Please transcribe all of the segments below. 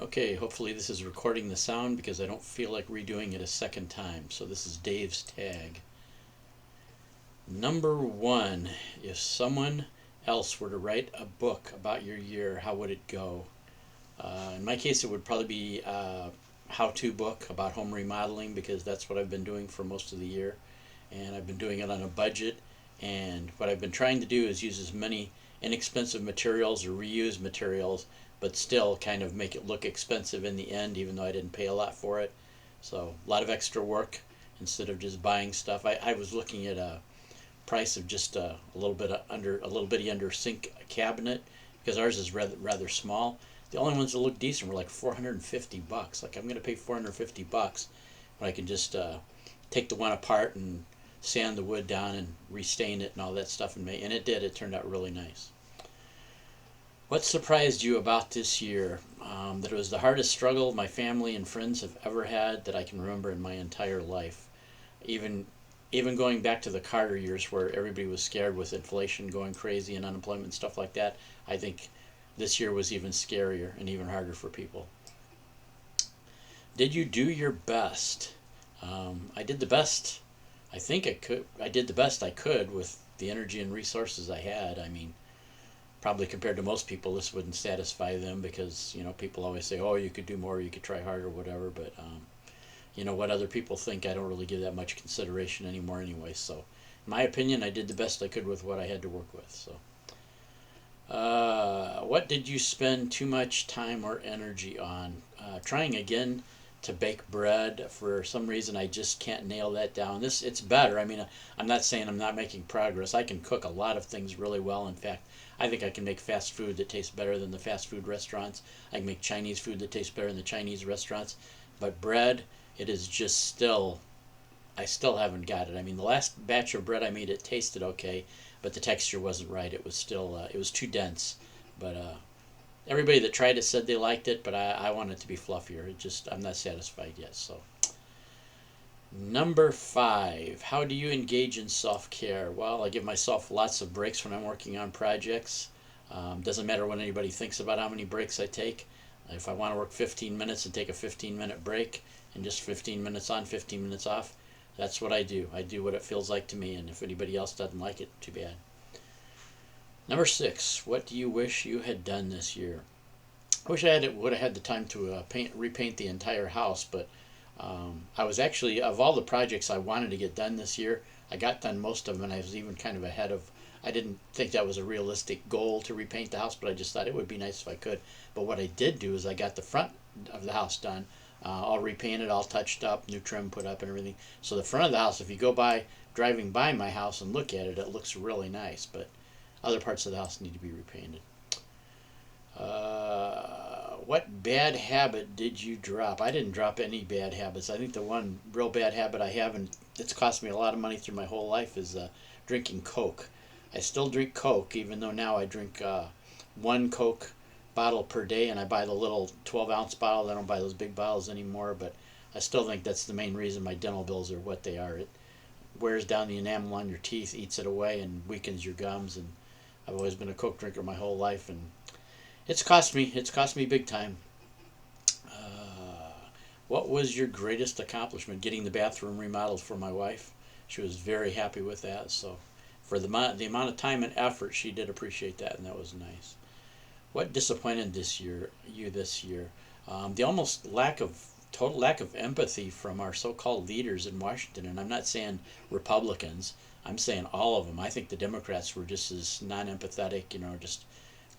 Okay, hopefully this is recording the sound because I don't feel like redoing it a second time. So this is Dave's tag. Number one, if someone else were to write a book about your year, how would it go? In my case, it would probably be a how-to book about home remodeling because that's what I've been doing for most of the year. And I've been doing it on a budget. And what I've been trying to do is use as many inexpensive materials or reuse materials, but still kind of make it look expensive in the end, even though I didn't pay a lot for it. So a lot of extra work instead of just buying stuff. I was looking at a price of just a little bitty under sink cabinet because ours is rather small. The only ones that look decent were like $450. Like I'm going to pay $450 when I can just take the one apart and sand the wood down and restain it and all that stuff, and it did. It turned out really nice. What surprised you about this year? That it was the hardest struggle my family and friends have ever had that I can remember in my entire life. Even even going back to the Carter years where everybody was scared with inflation going crazy and unemployment and stuff like that, I think this year was even scarier and even harder for people. Did you do your best? I did the best I think I could. I did the best I could with the energy and resources I had. I mean, probably compared to most people, this wouldn't satisfy them because people always say, "Oh, you could do more, you could try harder, whatever." But what other people think, I don't really give that much consideration anymore, anyway. So, in my opinion, I did the best I could with what I had to work with. So, what did you spend too much time or energy on? Trying again to bake bread. For some reason, I just can't nail that down. It's better. I mean, I'm not saying I'm not making progress. I can cook a lot of things really well. In fact, I think I can make fast food that tastes better than the fast food restaurants. I can make Chinese food that tastes better than the Chinese restaurants. But bread, it is just still, I still haven't got it. I mean, the last batch of bread I made, it tasted okay, but the texture wasn't right. It was still, it was too dense. But everybody that tried it said they liked it, but I want it to be fluffier. I'm not satisfied yet. So, number five, how do you engage in self care? Well, I give myself lots of breaks when I'm working on projects. Doesn't matter what anybody thinks about how many breaks I take. If I want to work 15 minutes and take a 15-minute break and just 15 minutes on, 15 minutes off, that's what I do. I do what it feels like to me, and if anybody else doesn't like it, too bad. Number six, what do you wish you had done this year? I wish would have had the time to repaint the entire house, but I was actually, of all the projects I wanted to get done this year, I got done most of them, and I was even kind of ahead of. I didn't think that was a realistic goal to repaint the house, but I just thought it would be nice if I could. But what I did do is I got the front of the house done, all repainted, all touched up, new trim put up and everything. So the front of the house, if you go by, driving by my house and look at it, it looks really nice, but other parts of the house need to be repainted. What bad habit did you drop? I didn't drop any bad habits. I think the one real bad habit I have, and it's cost me a lot of money through my whole life, is drinking Coke. I still drink Coke, even though now I drink one Coke bottle per day, and I buy the little 12-ounce bottle. I don't buy those big bottles anymore, but I still think that's the main reason my dental bills are what they are. It wears down the enamel on your teeth, eats it away, and weakens your gums. And I've always been a Coke drinker my whole life, and it's cost me big time. What was your greatest accomplishment? Getting the bathroom remodeled for my wife. She was very happy with that. So, for the amount of time and effort, she did appreciate that, and that was nice. What disappointed you this year? The almost total lack of empathy from our so-called leaders in Washington, and I'm not saying Republicans. I'm saying all of them. I think the Democrats were just as non-empathetic, just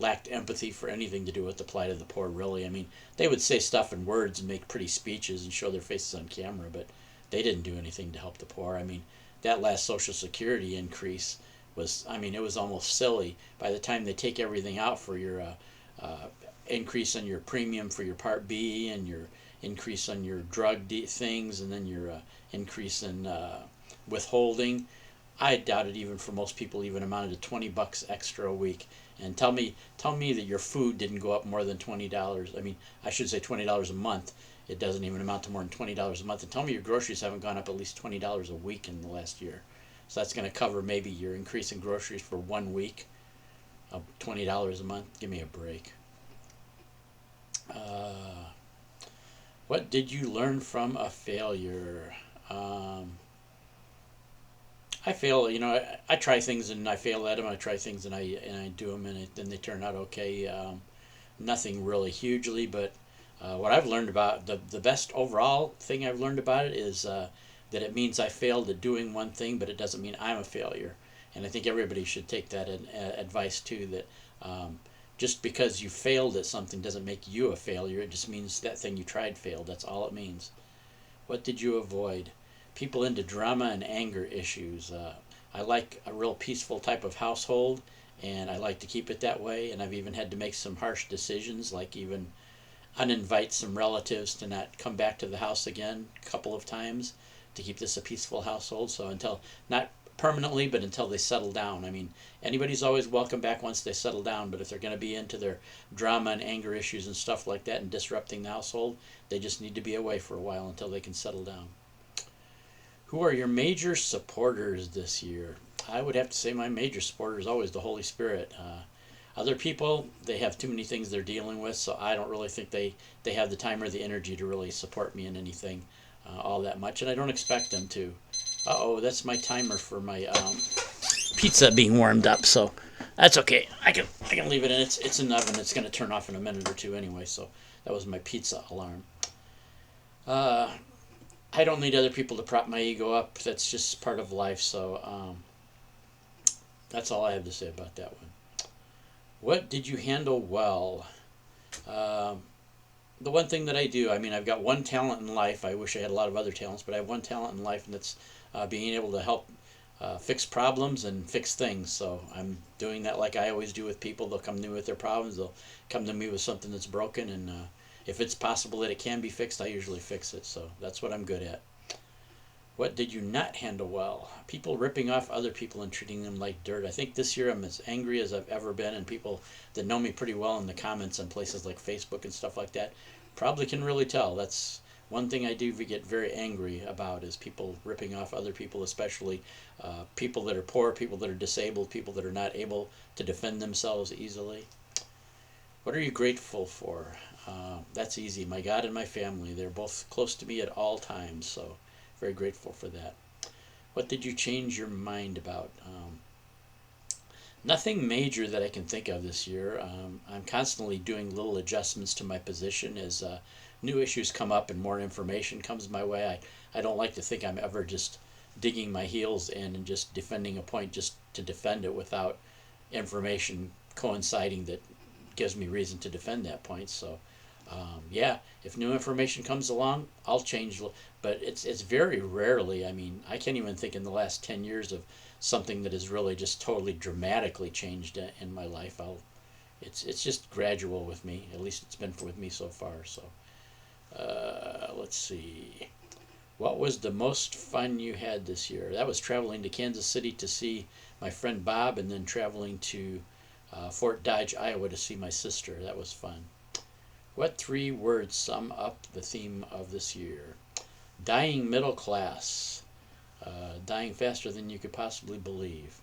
lacked empathy for anything to do with the plight of the poor, really. I mean, they would say stuff in words and make pretty speeches and show their faces on camera, but they didn't do anything to help the poor. I mean, that last Social Security increase it was almost silly. By the time they take everything out for your uh, increase on your premium for your Part B and your increase on your things and then your increase in withholding, I doubt it even for most people even amounted to $20 extra a week. And tell me that your food didn't go up more than $20. I mean, I should say $20 a month. It doesn't even amount to more than $20 a month. And tell me your groceries haven't gone up at least $20 a week in the last year. So that's going to cover maybe your increase in groceries for 1 week of $20 a month. Give me a break. What did you learn from a failure? Um, I fail. I try things and I fail at them. I try things and I do them and then they turn out okay. Nothing really hugely, but what I've learned about the best overall thing I've learned about it is that it means I failed at doing one thing, but it doesn't mean I'm a failure. And I think everybody should take that advice too. That just because you failed at something doesn't make you a failure. It just means that thing you tried failed. That's all it means. What did you avoid? People into drama and anger issues. I like a real peaceful type of household, and I like to keep it that way. And I've even had to make some harsh decisions, like even uninvite some relatives to not come back to the house again a couple of times to keep this a peaceful household. So until, not permanently, but until they settle down. I mean, anybody's always welcome back once they settle down, but if they're going to be into their drama and anger issues and stuff like that and disrupting the household, they just need to be away for a while until they can settle down. Who are your major supporters this year? I would have to say my major supporter is always the Holy Spirit. Other people, they have too many things they're dealing with, so I don't really think they have the time or the energy to really support me in anything all that much, and I don't expect them to. Uh-oh, that's my timer for my pizza being warmed up, so that's okay. I can leave it in. It's in the oven. It's going to turn off in a minute or two anyway, so that was my pizza alarm. Uh, I don't need other people to prop my ego up. That's just part of life, so that's all I have to say about that one. What did you handle well? Um, the one thing that I do, I mean, I've got one talent in life. I wish I had a lot of other talents, but I have one talent in life, and that's being able to help fix problems and fix things. So I'm doing that like I always do with people. They'll come to me with their problems. They'll come to me with something that's broken, and if it's possible that it can be fixed, I usually fix it. So that's what I'm good at. What did you not handle well? People ripping off other people and treating them like dirt. I think this year I'm as angry as I've ever been, and people that know me pretty well in the comments on places like Facebook and stuff like that probably can really tell. That's one thing I do get very angry about is people ripping off other people, especially people that are poor, people that are disabled, people that are not able to defend themselves easily. What are you grateful for? That's easy. My God and my family. They're both close to me at all times, so very grateful for that. What did you change your mind about? Nothing major that I can think of this year. I'm constantly doing little adjustments to my position as new issues come up and more information comes my way. I don't like to think I'm ever just digging my heels in and just defending a point just to defend it without information coinciding that gives me reason to defend that point. So yeah, if new information comes along, I'll change. But it's very rarely. I mean, I can't even think in the last 10 years of something that has really just totally dramatically changed in my life. It's just gradual with me. At least it's been with me so far. So let's see. What was the most fun you had this year? That was traveling to Kansas City to see my friend Bob, and then traveling to Fort Dodge, Iowa to see my sister. That was fun. What three words sum up the theme of this year? Dying middle class. Dying faster than you could possibly believe.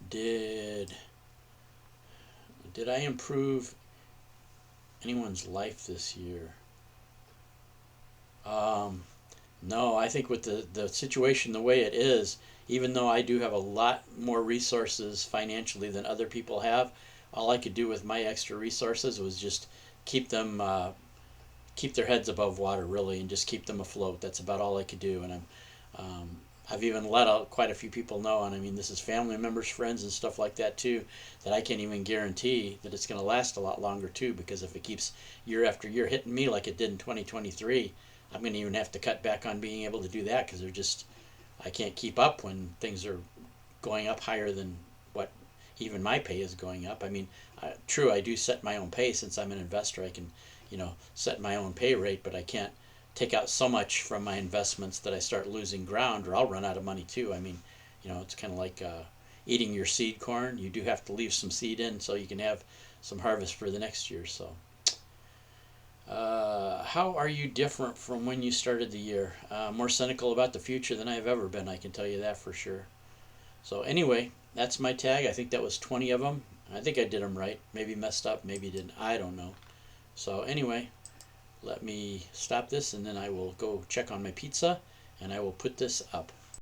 Did I improve anyone's life this year? No, I think with the situation the way it is, even though I do have a lot more resources financially than other people have, all I could do with my extra resources was just keep them keep their heads above water really, and just keep them afloat. That's about all I could do, and um, I've even let out quite a few people know, and I mean this is family members, friends, and stuff like that too, that I can't even guarantee that it's going to last a lot longer too, because if it keeps year after year hitting me like it did in 2023, I'm going to even have to cut back on being able to do that because they're just I can't keep up when things are going up higher than what even my pay is going up. I mean, true, I do set my own pay since I'm an investor. I can, set my own pay rate, but I can't take out so much from my investments that I start losing ground, or I'll run out of money too. I mean, it's kind of like eating your seed corn. You do have to leave some seed in so you can have some harvest for the next year. So, how are you different from when you started the year? More cynical about the future than I've ever been. I can tell you that for sure. So anyway, that's my tag. I think that was 20 of them. I think I did them right. Maybe messed up, maybe didn't. I don't know. So anyway, let me stop this and then I will go check on my pizza and I will put this up.